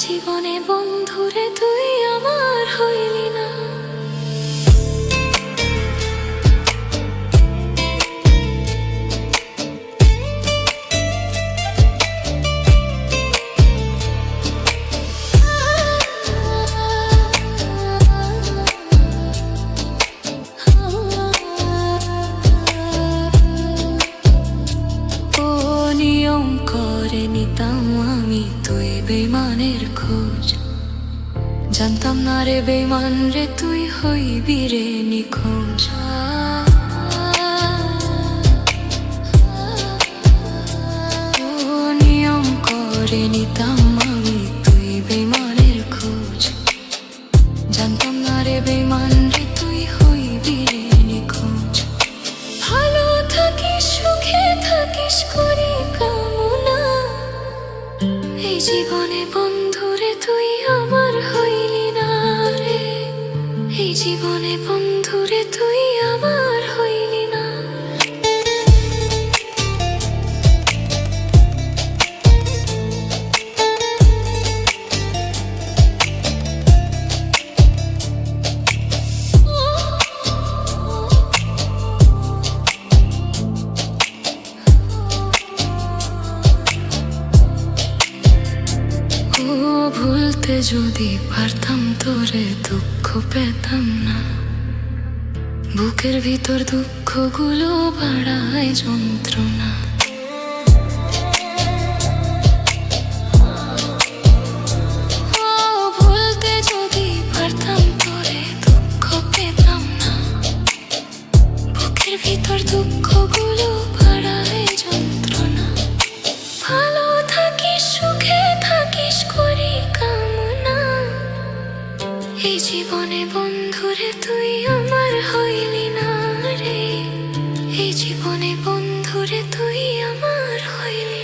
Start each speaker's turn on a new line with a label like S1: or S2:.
S1: জীবনে বন্ধুরে তুই আমার হইলি না। নিতাম আমি তুই বেইমানের খোঁজ, জানতাম না রে বেইমান রে তুই হইবি রে নিখোঁজ। নিয়ম করে নিতাম আমি তুই বেইমানের খোঁজ, জানতাম না রে বেইমান রে তুই হইবি রে নিখোঁজ। ভালো থাকিস সুখে থাকিস করি কামনা, এই জীবনে বন্ধুরে তুই আমার হইলি না রে। এই জীবনে বন্ধুরে তুই আমার হইলি না। ভুলতে যদি পারতাম তোরে দুঃখ পেতাম না, বুকের ভিতর দুঃখগুলো বাড়ায় যন্ত্রণা। ভুলতে যদি পারতাম তোরে দুঃখ পেতাম না, বুকের ভিতর দুঃখগুলো বাড়ায় যন্ত্রণা। ভালো থাকিস সুখে থাকিস করি কামনা, এই জীবনে বন্ধুরে তুই আমার হইলি না রে। এই জীবনে বন্ধুরে তুই আমার হইলি